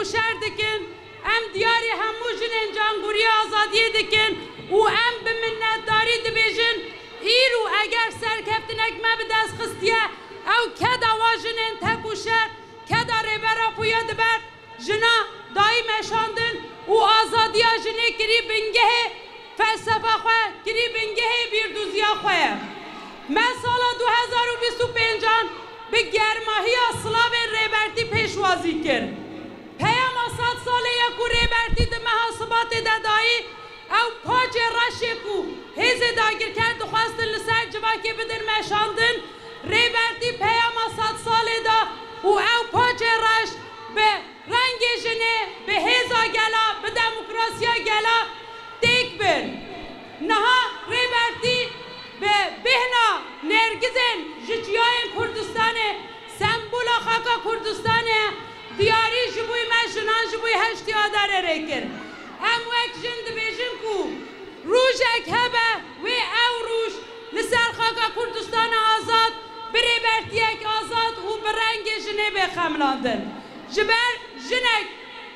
شر دکن ام دیاری همو جنین جانگوری آزادی دکن و ام بمنتداری دبیجن ایرو اگر سرکفتنک ما به دست خستیه او کدا واجنین تکو شر کدا ریبرا پویا دبر جنا دایی مشاندن و آزادی جنی کری بنگه فلسفه خواه کری بنگه بیردوزیا خواه من سال 2025 به گرماهی اسلاو ریبرتی پیشوازی کرد پیام 100 ساله یکو ریبرتی ده محاسبات دادایی او پاچ رشکو هیز داگیر کرد خواستن لسر جواکی بدن مشاندن ریبرتی پیام 100 ساله دا و او پاچ رش به رنگ جنه به هیزا گلا به دموکراسیا گلا تیک بر نها ریبرتی به بهنا نرگزن جتیای کردستان سمبولا خاکا کردستان دیاری جبوی مجنان جبوی هشتی آداره ریکر هم وک جند بیجن کو روژک هبه و او روش لسر خاکا کردستان آزاد بری برتیک آزاد و برنگ جنه بخملاندن جبر جنک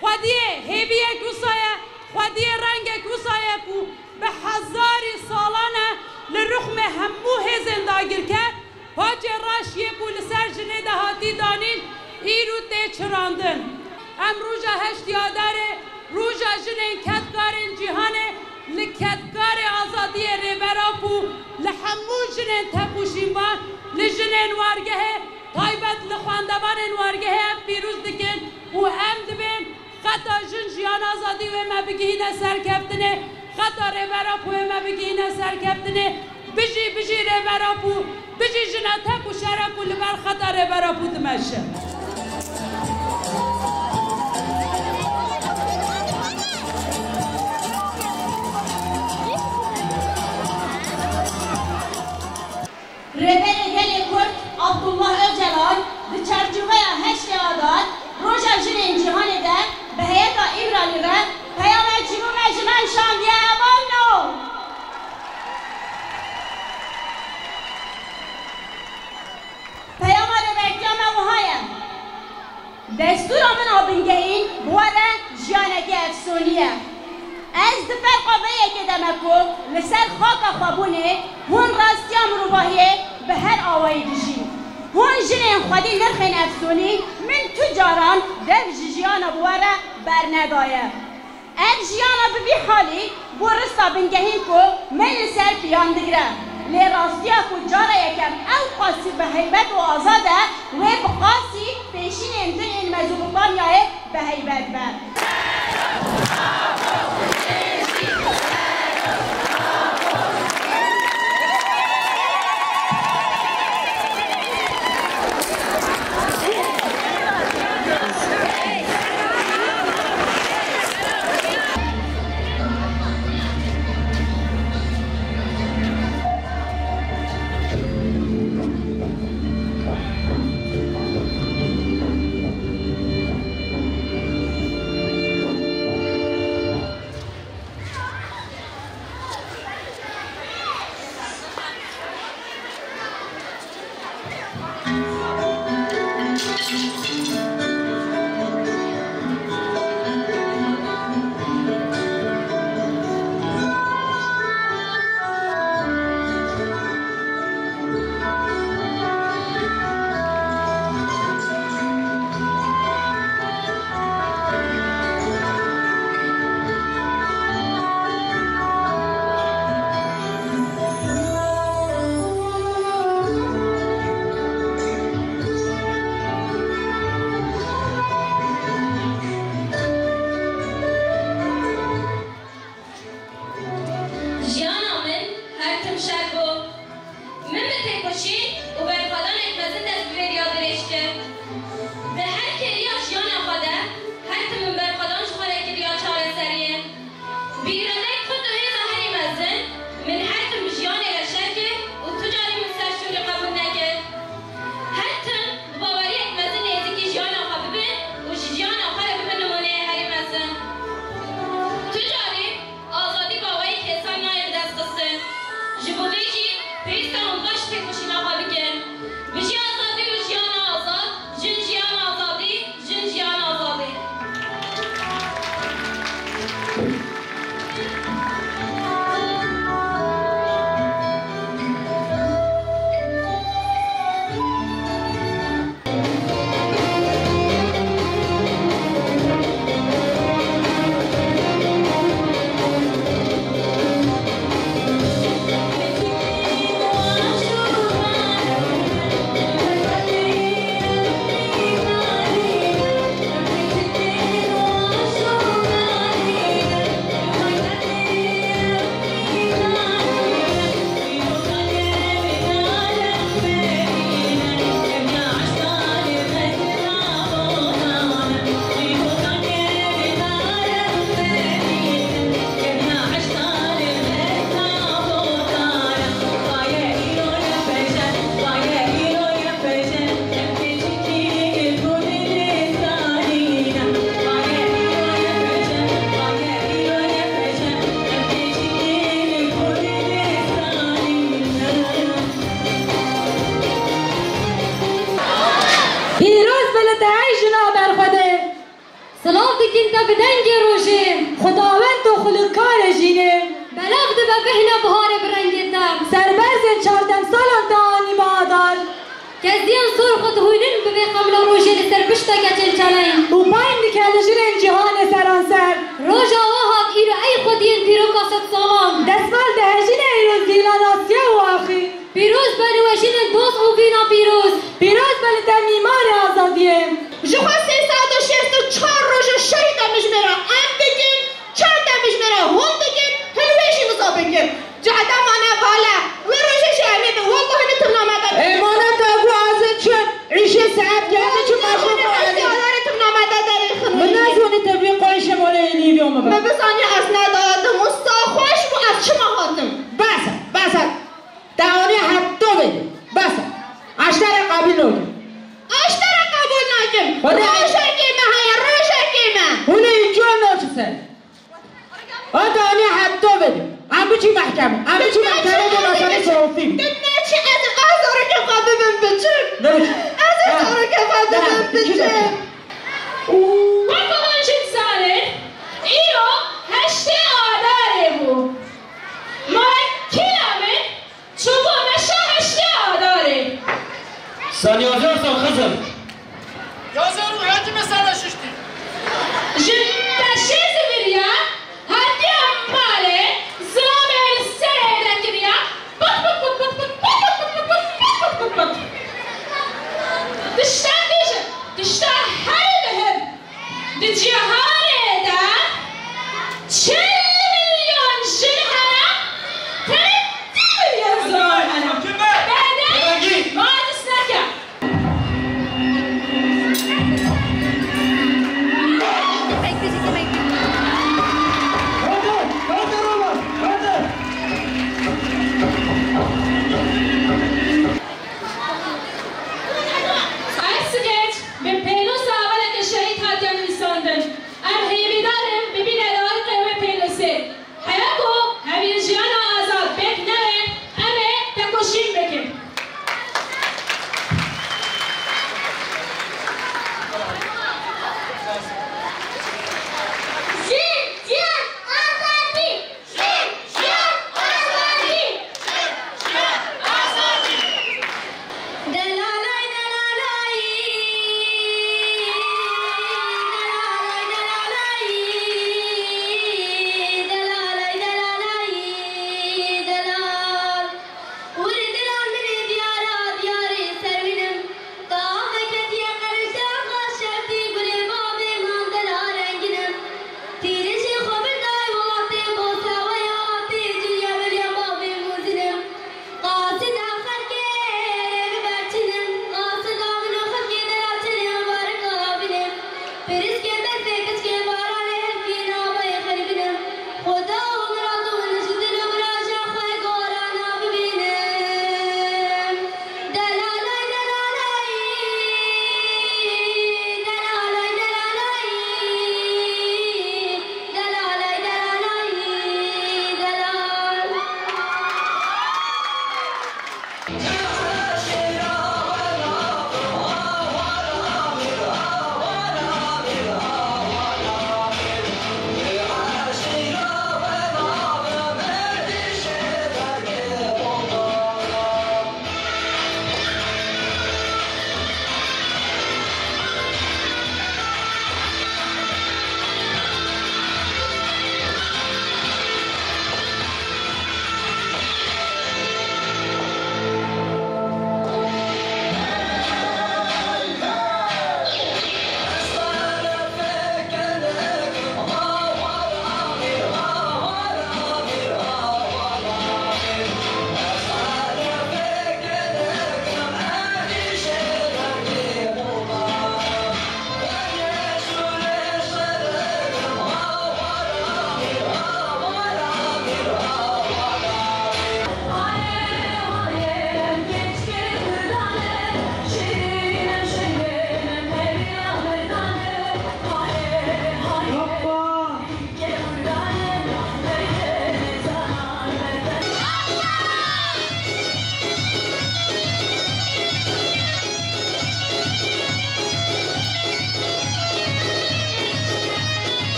خودیه هیویه کسایه خودیه رنگ کسایه کو به هزاری سالانه لرخم همو هزن داگیر کرد پاچ راشیه کو لسر جنه دهاتی دانین ایرو تی چراندن ام روژا هشتی آداره روژا جنه کتکارین جیهانه لکتکار آزادی ریبرا کو لحمو جنه تپوشین بان لجنه نوارگه تایبت لخواندبان نوارگه پیروز دکن و ام دبین خطا جن جیان آزادی و ما بگیهنه سرکفتنه خطا ریبرا پو ما بگیهنه سرکفتنه بجی ریبرا پو بجی جنه تکو شرکو لبر خطا ریبرا پو دمشه رهبر گل کرد عبدالله öcalan به چرچوبه هشت آداد روژا جنین جهان ده به هیئت ایرانی را پیام جیبو مجمع شاندیه اوانو پیام ربکیام اوهایم دستور من آبنگهین بواره جیانکی افسونیه از دفر قویه که دمکو لسر خاک خوابونه هون راستیام روباهیه به هر آوایی دجین هون جنین خودی نرخین افسونی من تجاران دف جیانا بواره برندایه اف جیانا ببی حالی بورستا بنگهین کو من لسر پیان دگره لی راستیا کو جارا یکم او قاسی به حیبت و آزاده و بقاسی پیشین امتن این مزوبانیای به حیبت بر دکین تا بدنگ روشه خداوند و خلقکار جینه بلاف دبا بهنا بهار برنگ دم سربرزن 14 سالان دانی مادر کزیان سور خود هوینن ببی قبلا روشه لسر پشتا کچل چلاین و باین دکلجرین جهان سرانسر روژا واحد ایرو ای خودین پیرو کاست سامان دستمال دهجین ایروز گیلان آسیا و آخی پیروز بلو وشین دوست و بینا پیروز بلی در میمار آزادیه جوها 364 روز شهید مجمرا ام بگیم 4 مجمرا هم بگیم هلویشی مزا بگیم جهدا مانا والا و روز شهمی به والله نتم نامدن ایمانم داگو آزد شد ریشه سعب گرده چه مشروع کنی نتم نامدن در این خنویی من نزونی تبلیغ قایش موله لیبی اومه من بزانی از ندادم مستا خوش و از چه مهاتم بسا دعانی حتی بده بسا اشتر قبیل نگیم اشتر قبول نگیم روشه کیمه های روشه کیمه هونه اینجا ناچه سر دعانی حتی بده ام بچی محکمه دو ناسانی صحفی نچه از آزارو که قدمم بچم از آزارو که قدمم بچم وقتی شد ساله ایرو 8 آداره بود مال کلامه چوبو نشه 8 آداره سن 11 سال خزم 11 رو هاتی مثلا ششتی جنتشه زبریا هدی اماله زامل سره دکریا بط دشتا هر بهم دجهاره دا چه